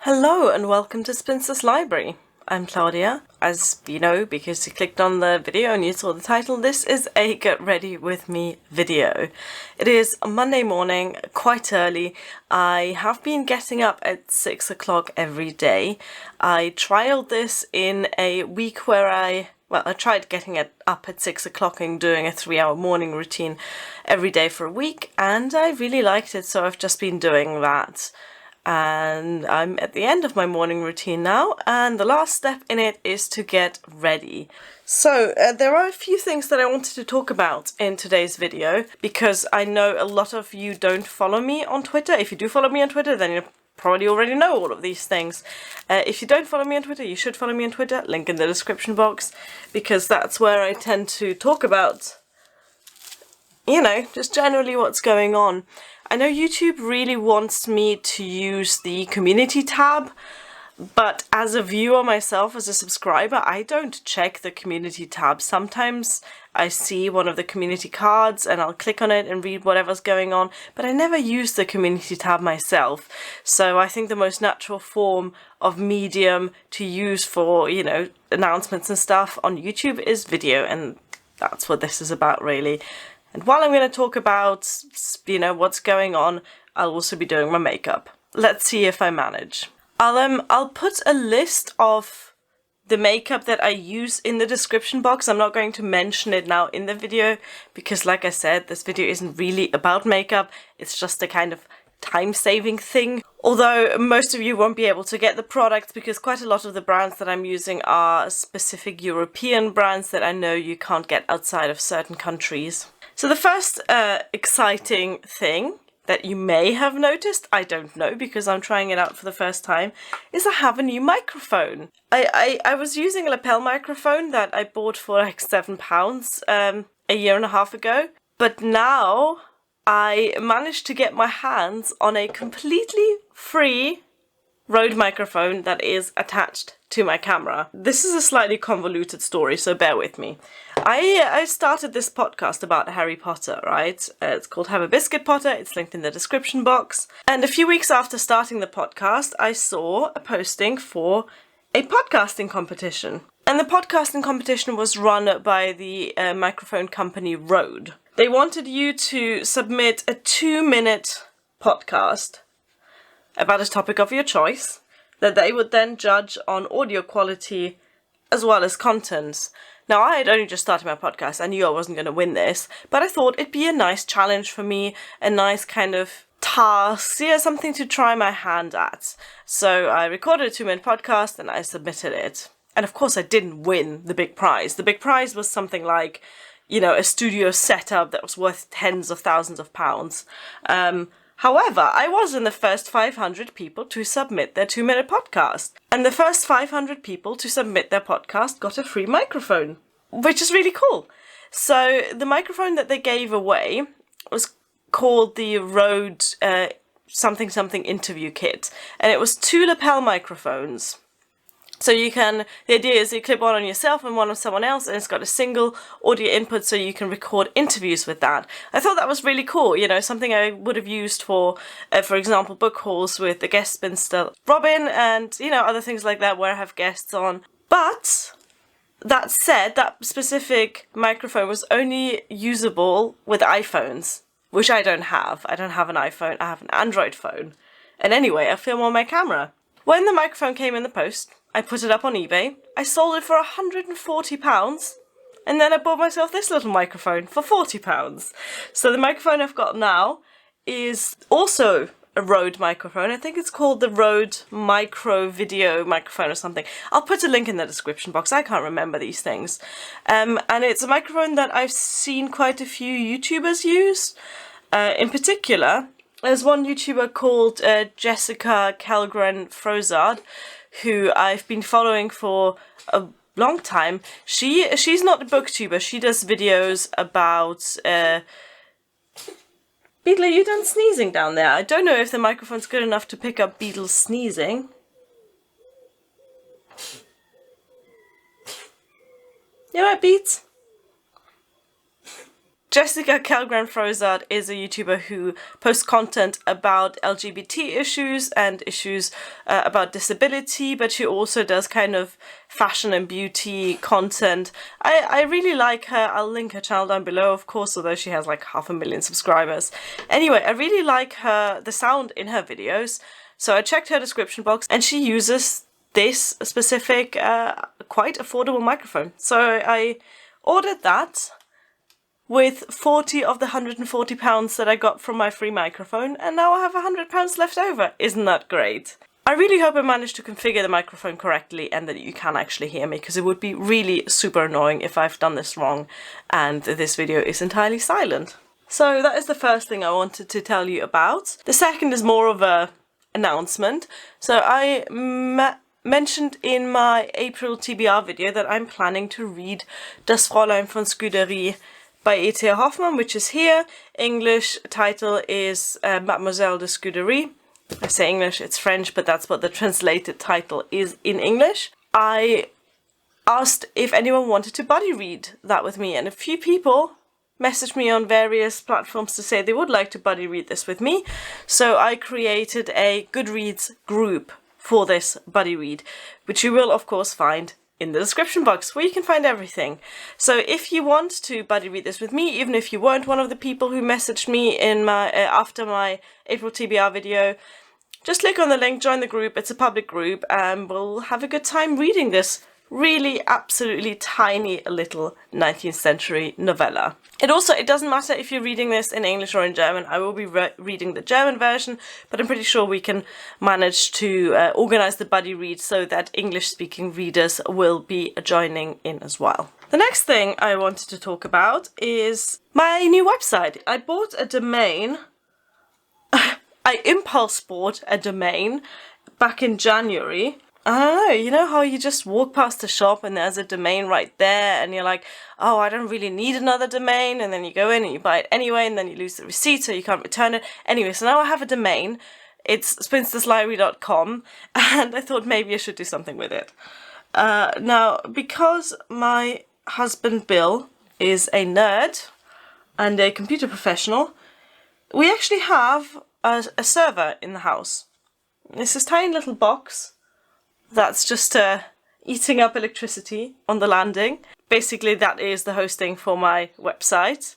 Hello and welcome to Spinster's Library. I'm Claudia. As you know, because you clicked on the video and you saw the title, this is a get ready with me video. It is Monday morning, quite early. I have been getting up at 6 o'clock every day. I trialed this in a week where I tried getting up at 6 o'clock and doing a 3-hour morning routine every day for a week, and I really liked it, so I've just been doing that. And I'm at the end of my morning routine now, and the last step in it is to get ready. So there are a few things that I wanted to talk about in today's video, because I know a lot of you don't follow me on Twitter. If you do follow me on Twitter, then you probably already know all of these things. If you don't follow me on Twitter, you should follow me on Twitter, link in the description box, because that's where I tend to talk about, you know, just generally what's going on. I know YouTube really wants me to use the community tab, but as a viewer myself, as a subscriber, I don't check the community tab. Sometimes I see one of the community cards and I'll click on it and read whatever's going on, but I never use the community tab myself. So I think the most natural form of medium to use for, you know, announcements and stuff on YouTube is video, and that's what this is about really. And while I'm going to talk about, you know, what's going on, I'll also be doing my makeup. Let's see if I manage. I'll put a list of the makeup that I use in the description box. I'm not going to mention it now in the video because, like I said, this video isn't really about makeup. It's just a kind of time-saving thing. Although most of you won't be able to get the products because quite a lot of the brands that I'm using are specific European brands that I know you can't get outside of certain countries. So the first exciting thing that you may have noticed, I don't know because I'm trying it out for the first time, is I have a new microphone. I was using a lapel microphone that I bought for like £7 a year and a half ago, but now I managed to get my hands on a completely free Rode microphone that is attached to my camera. This is a slightly convoluted story, so bear with me. I started this podcast about Harry Potter, right? It's called Have a Biscuit Potter, it's linked in the description box. And a few weeks after starting the podcast, I saw a posting for a podcasting competition. And the podcasting competition was run by the microphone company Rode. They wanted you to submit a 2-minute podcast about a topic of your choice that they would then judge on audio quality as well as content. Now, I had only just started my podcast. I knew I wasn't going to win this, but I thought it'd be a nice challenge for me, a nice kind of task, yeah, something to try my hand at. So I recorded a 2-minute podcast and I submitted it. And of course I didn't win the big prize. The big prize was something like, you know, a studio setup that was worth tens of thousands of pounds. However, I was in the first 500 people to submit their 2-minute podcast. And the first 500 people to submit their podcast got a free microphone, which is really cool. So the microphone that they gave away was called the Rode something interview kit. And it was 2 lapel microphones. So you can, the idea is you clip one on yourself and one on someone else, and it's got a single audio input so you can record interviews with that. I thought that was really cool, you know, something I would have used for example, book hauls with the guest spinster Robin and, you know, other things like that where I have guests on. But that said, that specific microphone was only usable with iPhones, which I don't have. I don't have an iPhone, I have an Android phone. And anyway, I film on my camera. When the microphone came in the post, I put it up on eBay, I sold it for £140, and then I bought myself this little microphone for £40. So the microphone I've got now is also a Rode microphone. I think it's called the Rode Micro Video microphone or something. I'll put a link in the description box, I can't remember these things. And it's a microphone that I've seen quite a few YouTubers use. In particular, there's one YouTuber called Jessica Kellgren Frozard, who I've been following for a long time. She's not a booktuber, she does videos about... Beetle, are you done sneezing down there? I don't know if the microphone's good enough to pick up Beetle's sneezing. You alright, Beats? Jessica Kjellgren is a YouTuber who posts content about LGBT issues and issues about disability, but she also does kind of fashion and beauty content. I really like her. I'll link her channel down below, of course, although she has like 500,000 subscribers. Anyway, I really like the sound in her videos, so I checked her description box and she uses this specific, quite affordable microphone. So I ordered that with 40 of the £140 that I got from my free microphone, and now I have £100 left over. Isn't that great? I really hope I managed to configure the microphone correctly and that you can actually hear me, because it would be really super annoying if I've done this wrong and this video is entirely silent. So that is the first thing I wanted to tell you about. The second is more of a announcement. So I mentioned in my April TBR video that I'm planning to read Das Fraeulein von Scuderi by E.T.A. Hoffmann, which is here. English title is Mademoiselle de Scuderi. I say English, it's French, but that's what the translated title is in English. I asked if anyone wanted to buddy read that with me, and a few people messaged me on various platforms to say they would like to buddy read this with me. So I created a Goodreads group for this buddy read, which you will of course find in the description box, where you can find everything. So if you want to buddy read this with me, even if you weren't one of the people who messaged me in my after my April TBR video, just click on the link, join the group. It's a public group, and we'll have a good time reading this really absolutely tiny little 19th century novella. It doesn't matter if you're reading this in English or in German. I will be reading the German version, but I'm pretty sure we can manage to organize the buddy read so that English-speaking readers will be joining in as well. The next thing I wanted to talk about is my new website. I bought a domain. I impulse bought a domain back in January. I don't know, you know how you just walk past the shop and there's a domain right there and you're like, oh, I don't really need another domain, and then you go in and you buy it anyway and then you lose the receipt so you can't return it. Anyway, so now I have a domain. It's spinsterslibrary.com, and I thought maybe I should do something with it. Now, because my husband Bill is a nerd and a computer professional, we actually have a server in the house. It's this tiny little box that's just eating up electricity on the landing. Basically, that is the hosting for my website.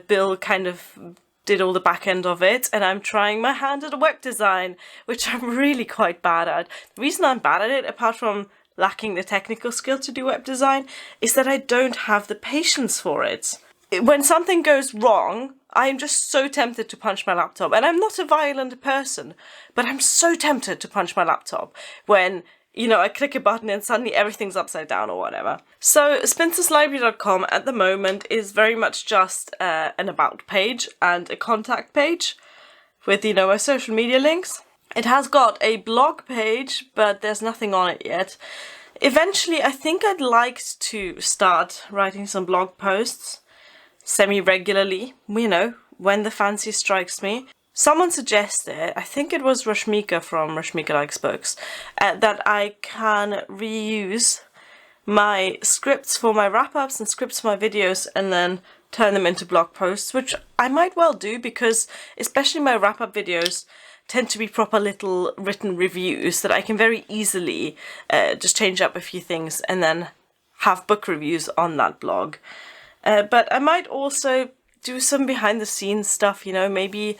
Bill kind of did all the back end of it, and I'm trying my hand at web design, which I'm really quite bad at. The reason I'm bad at it, apart from lacking the technical skill to do web design, is that I don't have the patience for it. When something goes wrong, I'm just so tempted to punch my laptop, and I'm not a violent person, but I'm so tempted to punch my laptop when, you know, I click a button and suddenly everything's upside down or whatever. So spinsterslibrary.com at the moment is very much just an about page and a contact page with, you know, my social media links. It has got a blog page, but there's nothing on it yet. Eventually, I think I'd like to start writing some blog posts semi-regularly, you know, when the fancy strikes me. Someone suggested, I think it was Rashmika from Rashmika Likes Books, that I can reuse my scripts for my wrap-ups and scripts for my videos and then turn them into blog posts, which I might well do, because especially my wrap-up videos tend to be proper little written reviews that I can very easily just change up a few things and then have book reviews on that blog. But I might also do some behind the scenes stuff, you know, maybe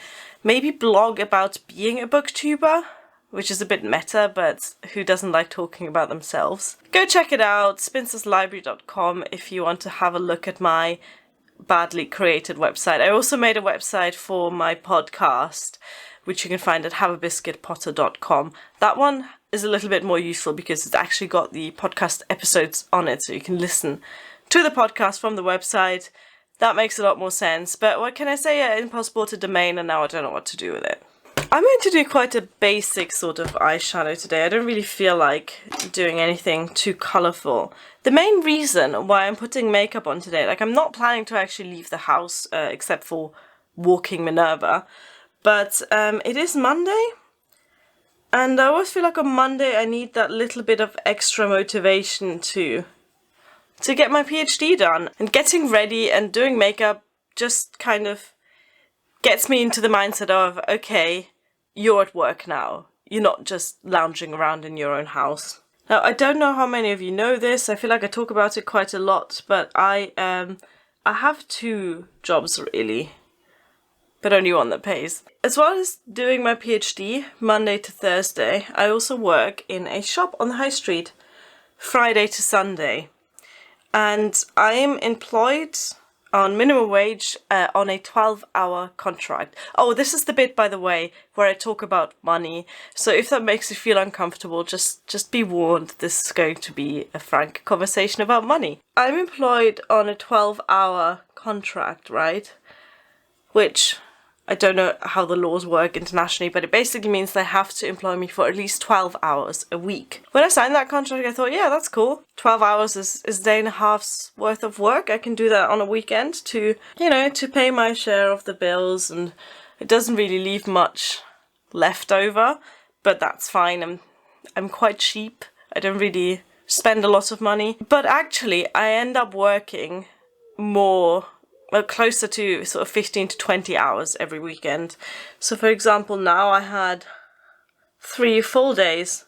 blog about being a booktuber, which is a bit meta, but who doesn't like talking about themselves? Go check it out, spinsterslibrary.com, if you want to have a look at my badly created website. I also made a website for my podcast, which you can find at haveabiscuitpotter.com. That one is a little bit more useful because it's actually got the podcast episodes on it, so you can listen to the podcast from the website. That makes a lot more sense. But what can I say? I impulse bought a domain and now I don't know what to do with it. I'm going to do quite a basic sort of eyeshadow today. I don't really feel like doing anything too colourful. The main reason why I'm putting makeup on today, like I'm not planning to actually leave the house except for walking Minerva, but it is Monday, and I always feel like on Monday I need that little bit of extra motivation to get my PhD done. And getting ready and doing makeup just kind of gets me into the mindset of, okay, you're at work now. You're not just lounging around in your own house. Now, I don't know how many of you know this. I feel like I talk about it quite a lot, but I have 2 jobs really, but only one that pays. As well as doing my PhD Monday to Thursday, I also work in a shop on the high street Friday to Sunday. And I am employed on minimum wage on a 12-hour contract. Oh, this is the bit, by the way, where I talk about money. So if that makes you feel uncomfortable, just be warned, this is going to be a frank conversation about money. I'm employed on a 12-hour contract, right? Which, I don't know how the laws work internationally, but it basically means they have to employ me for at least 12 hours a week. When I signed that contract, I thought, yeah, that's cool. 12 hours is a day and a half's worth of work. I can do that on a weekend to, you know, to pay my share of the bills, and it doesn't really leave much left over, but that's fine. I'm quite cheap. I don't really spend a lot of money. But actually, I end up working more, well, closer to sort of 15 to 20 hours every weekend. So for example, now I had 3 full days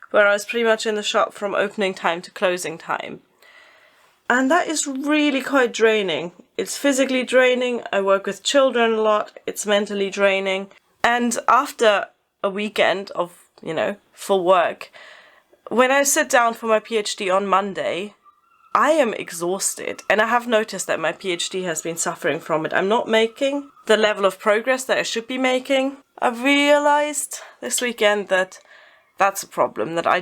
where I was pretty much in the shop from opening time to closing time. And that is really quite draining. It's physically draining. I work with children a lot. It's mentally draining. And after a weekend of, you know, full work, when I sit down for my PhD on Monday, I am exhausted, and I have noticed that my PhD has been suffering from it. I'm not making the level of progress that I should be making. I've realized this weekend that that's a problem, that I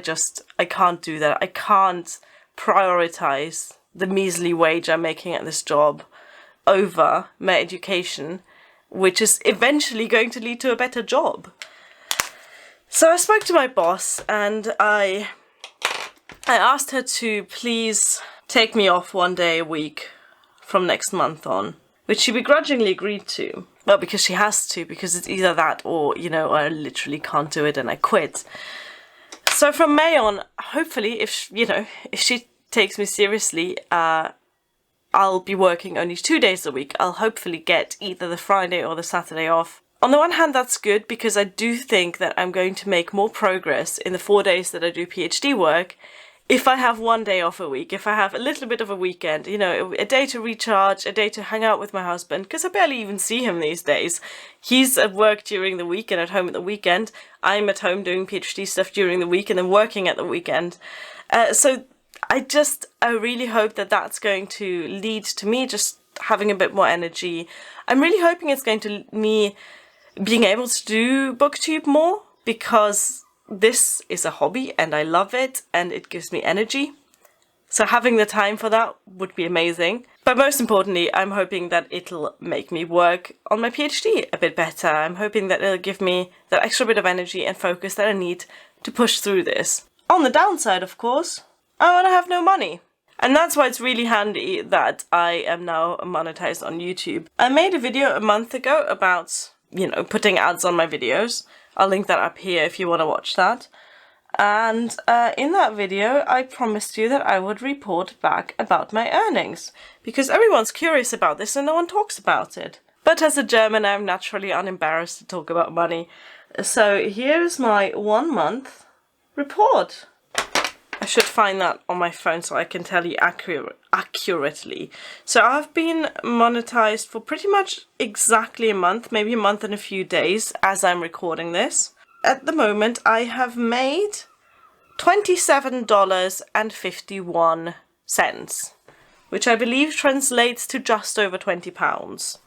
can't do that. I can't prioritize the measly wage I'm making at this job over my education, which is eventually going to lead to a better job. So I spoke to my boss, and I asked her to please take me off 1 day a week from next month on, which she begrudgingly agreed to. Well, because she has to, because it's either that or, you know, I literally can't do it and I quit. So from May on, hopefully, if she takes me seriously, I'll be working only 2 days a week. I'll hopefully get either the Friday or the Saturday off. On the one hand, that's good, because I do think that I'm going to make more progress in the 4 days that I do PhD work if I have 1 day off a week, if I have a little bit of a weekend, you know, a day to recharge, a day to hang out with my husband, because I barely even see him these days. He's at work during the week and at home at the weekend. I'm at home doing PhD stuff during the week and then working at the weekend. So I really hope that that's going to lead to me just having a bit more energy. I'm really hoping it's going to me being able to do BookTube more, because this is a hobby and I love it and it gives me energy. So having the time for that would be amazing. But most importantly, I'm hoping that it'll make me work on my PhD a bit better. I'm hoping that it'll give me that extra bit of energy and focus that I need to push through this. On the downside, of course, I want to have no money. And that's why it's really handy that I am now monetized on YouTube. I made a video a month ago about, you know, putting ads on my videos. I'll link that up here if you want to watch that. And in that video, I promised you that I would report back about my earnings, because everyone's curious about this and no one talks about it. But as a German, I'm naturally unembarrassed to talk about money. So here's my 1 month report. I should find that on my phone so I can tell you accurately. So I've been monetized for pretty much exactly a month, maybe a month and a few days as I'm recording this. At the moment, I have made $27.51, which I believe translates to just over £20.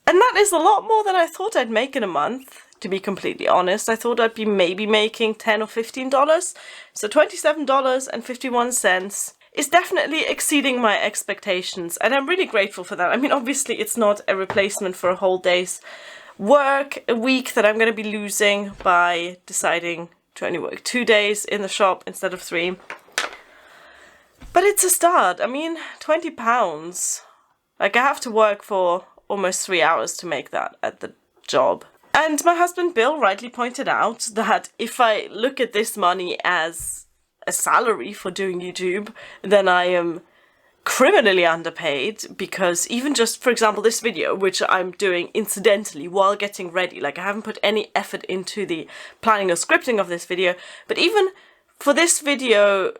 And that is a lot more than I thought I'd make in a month. To be completely honest, I thought I'd be maybe making $10 or $15. So $27.51 is definitely exceeding my expectations, and I'm really grateful for that. I mean, obviously it's not a replacement for a whole day's work a week that I'm going to be losing by deciding to only work 2 days in the shop instead of 3. But it's a start. I mean, £20. Like, I have to work for almost 3 hours to make that at the job. And my husband Bill rightly pointed out that if I look at this money as a salary for doing YouTube, then I am criminally underpaid, because even just, for example, this video, which I'm doing incidentally while getting ready, like I haven't put any effort into the planning or scripting of this video, but even for this video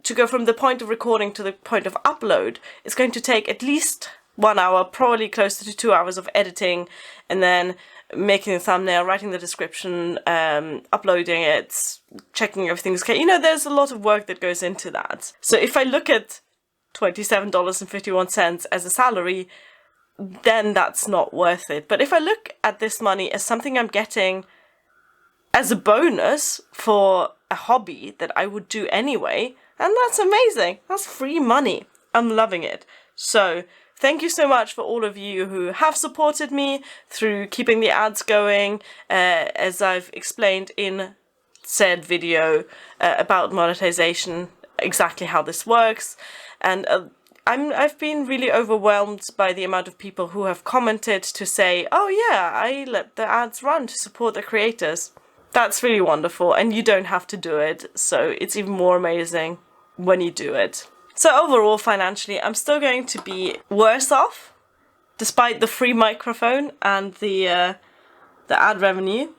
to go from the point of recording to the point of upload, it's going to take at least 1 hour, probably closer to 2 hours of editing, and then making the thumbnail, writing the description, uploading it, checking everything's okay. You know, there's a lot of work that goes into that. So if I look at $27.51 as a salary, then that's not worth it. But if I look at this money as something I'm getting as a bonus for a hobby that I would do anyway, and that's amazing. That's free money. I'm loving it. So thank you so much for all of you who have supported me through keeping the ads going, as I've explained in said video about monetization, exactly how this works. And I've been really overwhelmed by the amount of people who have commented to say, oh yeah, I let the ads run to support the creators. That's really wonderful, and you don't have to do it, so it's even more amazing when you do it. So overall, financially, I'm still going to be worse off, despite the free microphone and the ad revenue.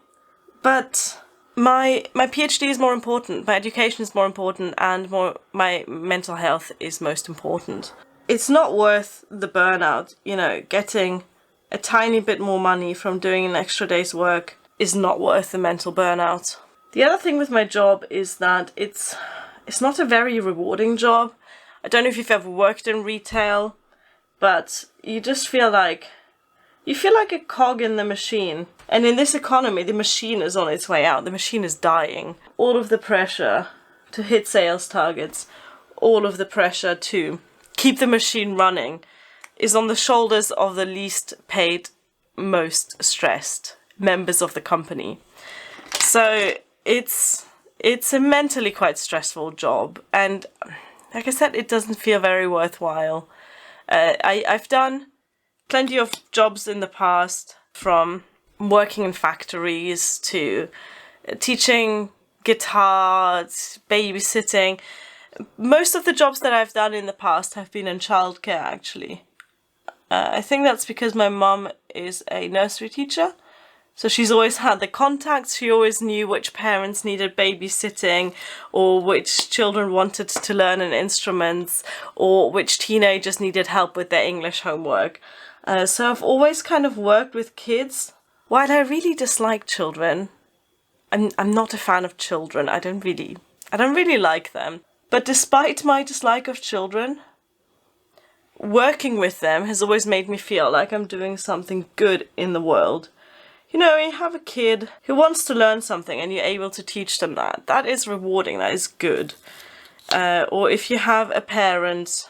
But my PhD is more important, my education is more important, and my mental health is most important. It's not worth the burnout, you know, getting a tiny bit more money from doing an extra day's work is not worth the mental burnout. The other thing with my job is that it's not a very rewarding job. I don't know if you've ever worked in retail, but you just feel like a cog in the machine. And in this economy, the machine is on its way out. The machine is dying. All of the pressure to hit sales targets, all of the pressure to keep the machine running is on the shoulders of the least paid, most stressed members of the company. So it's a mentally quite stressful job, and like I said, it doesn't feel very worthwhile. I've done plenty of jobs in the past, from working in factories to teaching guitar, babysitting. Most of the jobs that I've done in the past have been in childcare, actually. I think that's because my mum is a nursery teacher. So she's always had the contacts, she always knew which parents needed babysitting, or which children wanted to learn an instrument, or which teenagers needed help with their English homework. So I've always kind of worked with kids. While I really dislike children, I'm not a fan of children. I don't really like them. But despite my dislike of children, working with them has always made me feel like I'm doing something good in the world. You know, you have a kid who wants to learn something and you're able to teach them that. That is rewarding, that is good. Or if you have a parent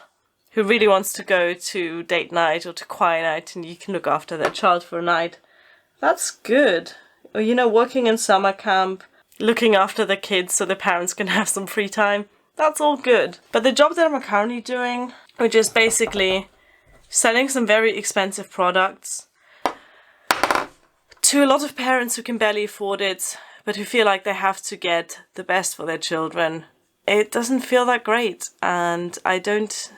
who really wants to go to date night or to choir night and you can look after their child for a night, that's good. Or, you know, working in summer camp, looking after the kids so the parents can have some free time, that's all good. But the job that I'm currently doing, which is basically selling some very expensive products to a lot of parents who can barely afford it, but who feel like they have to get the best for their children, it doesn't feel that great, and I don't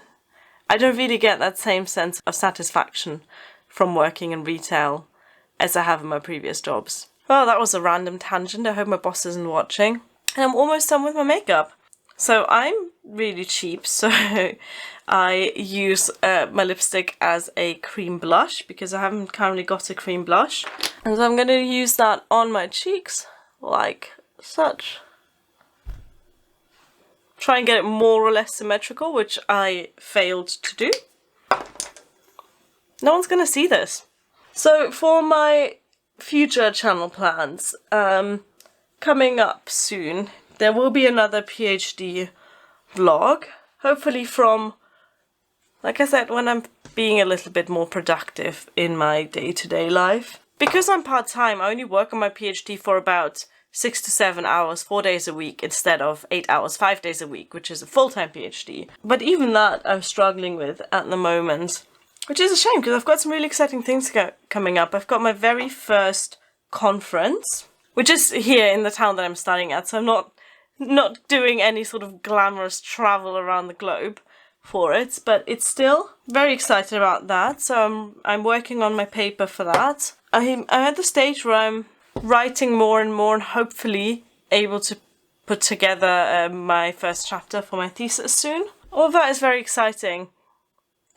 really get that same sense of satisfaction from working in retail as I have in my previous jobs. Well, that was a random tangent. I hope my boss isn't watching. And I'm almost done with my makeup. So I'm really cheap, so I use my lipstick as a cream blush because I haven't currently got a cream blush. And so I'm going to use that on my cheeks like such. Try and get it more or less symmetrical, which I failed to do. No one's going to see this. So for my future channel plans, coming up soon, there will be another PhD vlog, hopefully from, like I said, when I'm being a little bit more productive in my day-to-day life. Because I'm part-time, I only work on my PhD for about 6 to 7 hours, 4 days a week, instead of 8 hours, 5 days a week, which is a full-time PhD. But even that I'm struggling with at the moment, which is a shame because I've got some really exciting things coming up. I've got my very first conference, which is here in the town that I'm studying at, so I'm not doing any sort of glamorous travel around the globe. for it, but it's still very excited about that. So I'm working on my paper for that. I'm at the stage where I'm writing more and more and hopefully able to put together my first chapter for my thesis soon. All of that is very exciting,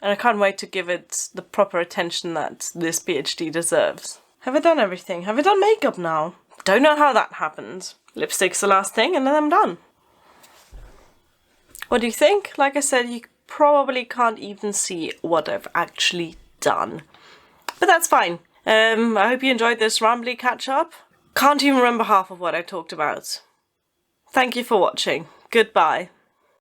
and I can't wait to give it the proper attention that this PhD deserves. Have I done everything? Have I done makeup now? Don't know how that happened. Lipstick's the last thing and then I'm done. What do you think? Like I said, you probably can't even see what I've actually done. But that's fine. I hope you enjoyed this rambly catch-up. Can't even remember half of what I talked about. Thank you for watching. Goodbye.